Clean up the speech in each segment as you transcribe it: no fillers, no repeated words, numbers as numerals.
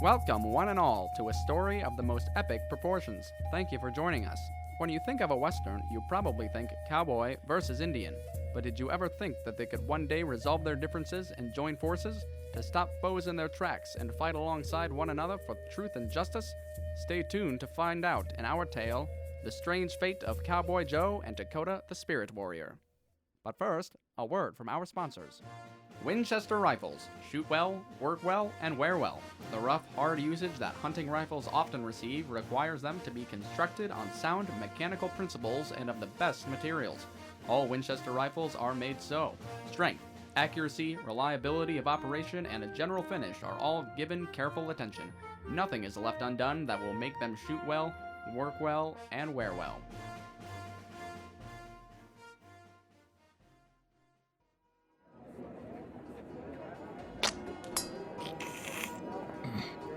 Welcome, one and all, to a story of the most epic proportions. Thank you for joining us. When you think of a Western, you probably think cowboy versus Indian. But did you ever think that they could one day resolve their differences and join forces to stop foes in their tracks and fight alongside one another for truth and justice? Stay tuned to find out in our tale, The Strange Fate of Cowboy Joe and Dakota the Spirit Warrior. But first, a word from our sponsors. Winchester Rifles. Shoot well, work well, and wear well. The rough, hard usage that hunting rifles often receive requires them to be constructed on sound mechanical principles and of the best materials. All Winchester rifles are made so. Strength, accuracy, reliability of operation, and a general finish are all given careful attention. Nothing is left undone that will make them shoot well, work well, and wear well.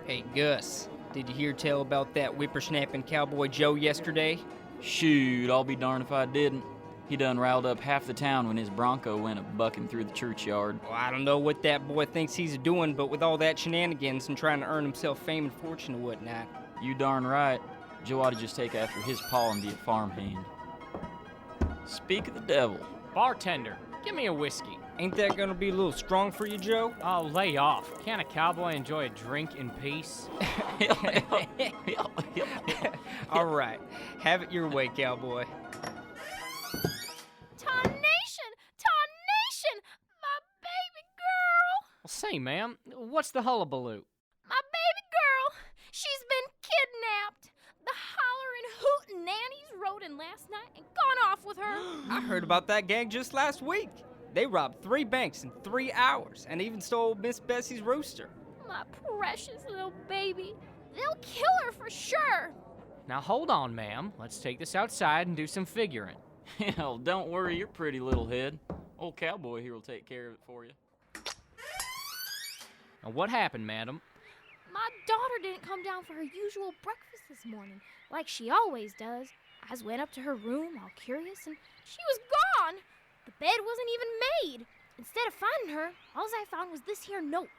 Hey, Gus, did you hear tell about that whippersnapping Cowboy Joe yesterday? Shoot, I'll be darned if I didn't. He done riled up half the town when his Bronco went a-bucking through the churchyard. Well, I don't know what that boy thinks he's doing, but with all that shenanigans and trying to earn himself fame and fortune and whatnot. You darn right. Joe ought to just take after his paw and be a farmhand. Speak of the devil. Bartender, give me a whiskey. Ain't that gonna be a little strong for you, Joe? Oh, lay off. Can't a cowboy enjoy a drink in peace? All right, have it your way, cowboy. Tarnation! Tarnation! My baby girl! Well, say, ma'am, what's the hullabaloo? My baby girl! She's been kidnapped! The hollering, hootin' nannies rode in last night and gone off with her. I heard about that gang just last week. They robbed 3 banks in 3 hours and even stole Miss Bessie's rooster. My precious little baby. They'll kill her for sure. Now hold on, ma'am. Let's take this outside and do some figuring. Hell, don't worry your pretty little head. Old Cowboy here will take care of it for you. Now what happened, madam? My daughter didn't come down for her usual breakfast this morning, like she always does. I just went up to her room, all curious, and she was gone. The bed wasn't even made. Instead of finding her, all I found was this here note.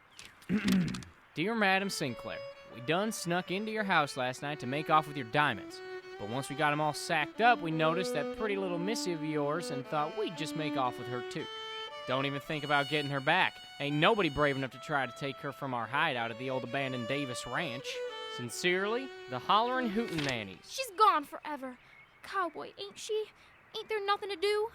Dear Madam Sinclair, we done snuck into your house last night to make off with your diamonds. But once we got them all sacked up, we noticed that pretty little missy of yours and thought we'd just make off with her too. Don't even think about getting her back. Ain't nobody brave enough to try to take her from our hideout at the old abandoned Davis Ranch. Sincerely, the Hollerin' Hootin' Nannies. She's gone forever. Cowboy, ain't she? Ain't there nothing to do?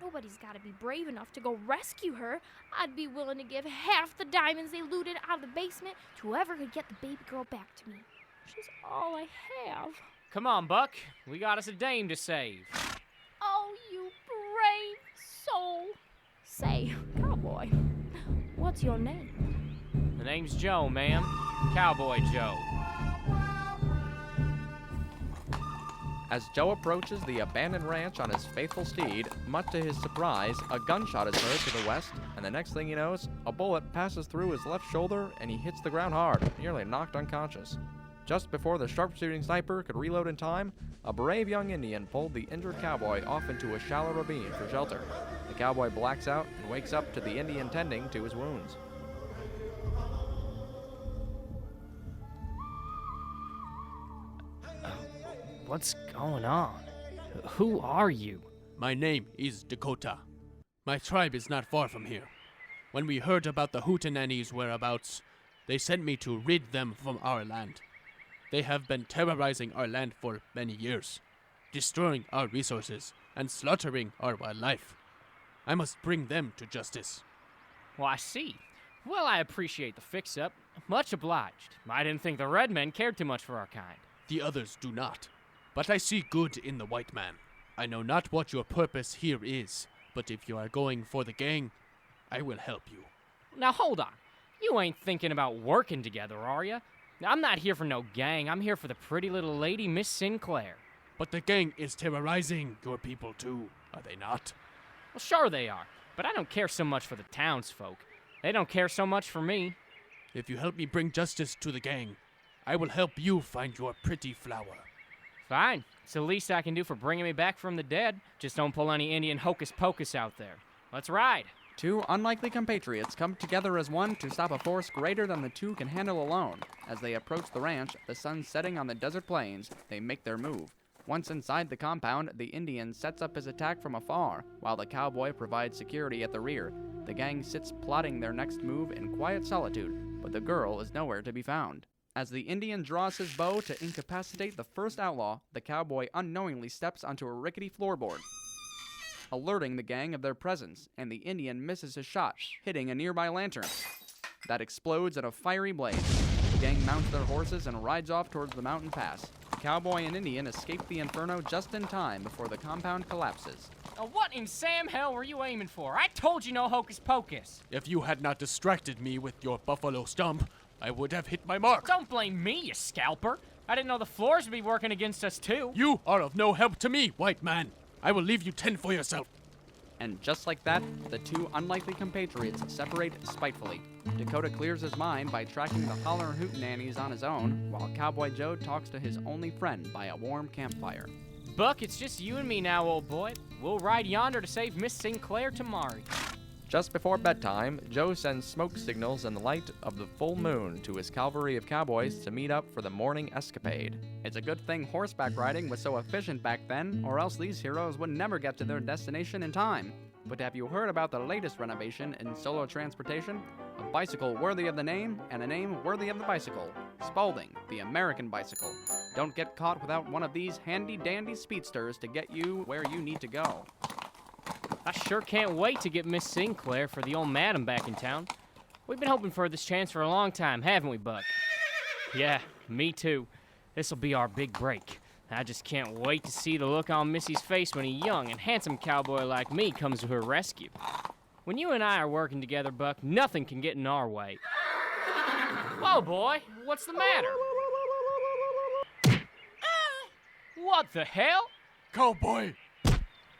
Nobody's got to be brave enough to go rescue her. I'd be willing to give half the diamonds they looted out of the basement to whoever could get the baby girl back to me. She's all I have. Come on, Buck. We got us a dame to save. Oh, you brave soul. Say, Cowboy, what's your name? The name's Joe, ma'am. Cowboy Joe. As Joe approaches the abandoned ranch on his faithful steed, much to his surprise, a gunshot is heard to the west, and the next thing he knows, a bullet passes through his left shoulder and he hits the ground hard, nearly knocked unconscious. Just before the sharpshooting sniper could reload in time, a brave young Indian pulled the injured cowboy off into a shallow ravine for shelter. The cowboy blacks out and wakes up to the Indian tending to his wounds. What's going on? Who are you? My name is Dakota. My tribe is not far from here. When we heard about the Hootenannies' whereabouts, they sent me to rid them from our land. They have been terrorizing our land for many years, destroying our resources and slaughtering our wildlife. I must bring them to justice. Well, I see. Well, I appreciate the fix-up. Much obliged. I didn't think the red men cared too much for our kind. The others do not. But I see good in the white man. I know not what your purpose here is, but if you are going for the gang, I will help you. Now, hold on. You ain't thinking about working together, are you? I'm not here for no gang. I'm here for the pretty little lady, Miss Sinclair. But the gang is terrorizing your people too, are they not? Well, sure they are. But I don't care so much for the townsfolk. They don't care so much for me. If you help me bring justice to the gang, I will help you find your pretty flower. Fine. It's the least I can do for bringing me back from the dead. Just don't pull any Indian hocus-pocus out there. Let's ride. Two unlikely compatriots come together as one to stop a force greater than the two can handle alone. As they approach the ranch, the sun setting on the desert plains, they make their move. Once inside the compound, the Indian sets up his attack from afar, while the cowboy provides security at the rear. The gang sits plotting their next move in quiet solitude, but the girl is nowhere to be found. As the Indian draws his bow to incapacitate the first outlaw, the cowboy unknowingly steps onto a rickety floorboard, alerting the gang of their presence, and the Indian misses his shot, hitting a nearby lantern. That explodes in a fiery blaze. The gang mounts their horses and rides off towards the mountain pass. The cowboy and Indian escape the inferno just in time before the compound collapses. Now, what in Sam hell were you aiming for? I told you no hocus pocus. If you had not distracted me with your buffalo stump, I would have hit my mark. Don't blame me, you scalper. I didn't know the floors would be working against us, too. You are of no help to me, white man. I will leave you tend for yourself. And just like that, the two unlikely compatriots separate spitefully. Dakota clears his mind by tracking the holler and hootenannies on his own, while Cowboy Joe talks to his only friend by a warm campfire. Buck, it's just you and me now, old boy. We'll ride yonder to save Miss Sinclair tomorrow. Just before bedtime, Joe sends smoke signals in the light of the full moon to his cavalry of cowboys to meet up for the morning escapade. It's a good thing horseback riding was so efficient back then, or else these heroes would never get to their destination in time. But have you heard about the latest renovation in solo transportation? A bicycle worthy of the name, and a name worthy of the bicycle. Spalding, the American bicycle. Don't get caught without one of these handy-dandy speedsters to get you where you need to go. I sure can't wait to get Miss Sinclair for the old madam back in town. We've been hoping for this chance for a long time, haven't we, Buck? Yeah, me too. This'll be our big break. I just can't wait to see the look on Missy's face when a young and handsome cowboy like me comes to her rescue. When you and I are working together, Buck, nothing can get in our way. Whoa, boy, what's the matter? What the hell? Cowboy!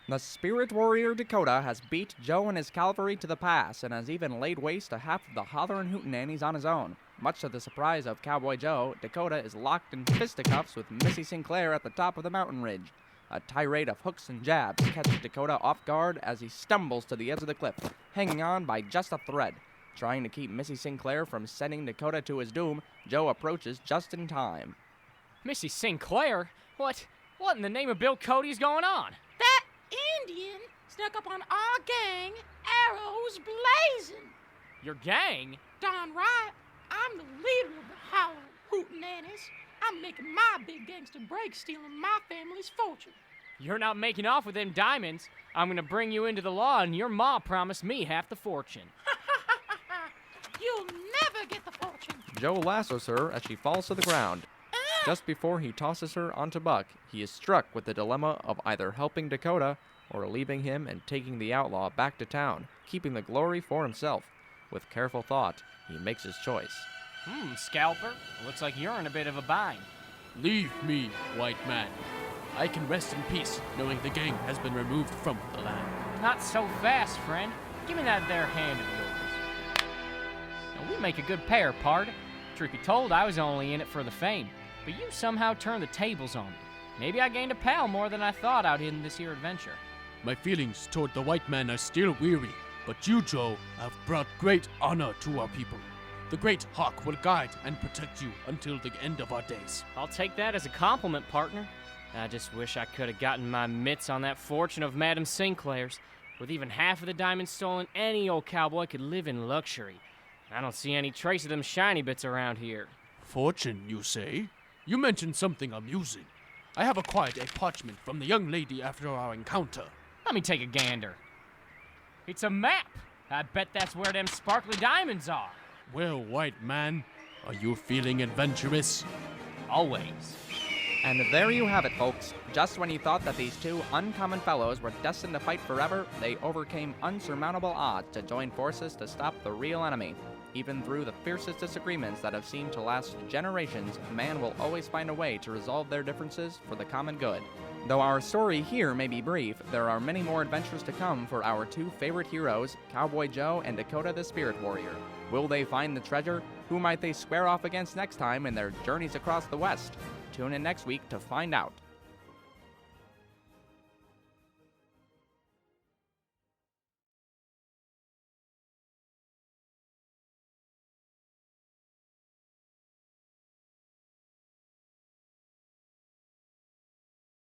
The spirit warrior Dakota has beat Joe and his cavalry to the pass and has even laid waste to half of the hollerin' hootenannies on his own. Much to the surprise of Cowboy Joe, Dakota is locked in fisticuffs with Missy Sinclair at the top of the mountain ridge. A tirade of hooks and jabs catch Dakota off guard as he stumbles to the edge of the cliff, hanging on by just a thread. Trying to keep Missy Sinclair from sending Dakota to his doom, Joe approaches just in time. Missy Sinclair? What in the name of Bill Cody's going on? That Indian snuck up on our gang, arrows blazing. Your gang? Darn right. I'm the leader of the Holler Hootenannies. I'm making my big gangster break, stealing my family's fortune. You're not making off with them diamonds. I'm gonna bring you into the law, and your ma promised me half the fortune. You'll never get the fortune. Joe lassos her as she falls to the ground. Just before he tosses her onto Buck, he is struck with the dilemma of either helping Dakota or leaving him and taking the outlaw back to town, keeping the glory for himself. With careful thought, he makes his choice. Scalper, looks like you're in a bit of a bind. Leave me, white man. I can rest in peace knowing the gang has been removed from the land. Not so fast, friend. Give me that there hand of yours. Now, we make a good pair, pard. Truth be told, I was only in it for the fame, but you somehow turned the tables on me. Maybe I gained a pal more than I thought out in this here adventure. My feelings toward the white man are still weary, but you, Joe, have brought great honor to our people. The great hawk will guide and protect you until the end of our days. I'll take that as a compliment, partner. I just wish I could have gotten my mitts on that fortune of Madam Sinclair's. With even half of the diamonds stolen, any old cowboy could live in luxury. I don't see any trace of them shiny bits around here. Fortune, you say? You mentioned something amusing. I have acquired a parchment from the young lady after our encounter. Let me take a gander. It's a map. I bet that's where them sparkly diamonds are. Well, white man, are you feeling adventurous? Always. And there you have it, folks. Just when you thought that these two uncommon fellows were destined to fight forever, they overcame unsurmountable odds to join forces to stop the real enemy. Even through the fiercest disagreements that have seemed to last generations, man will always find a way to resolve their differences for the common good. Though our story here may be brief, there are many more adventures to come for our two favorite heroes, Cowboy Joe and Dakota the Spirit Warrior. Will they find the treasure? Who might they square off against next time in their journeys across the West? Tune in next week to find out.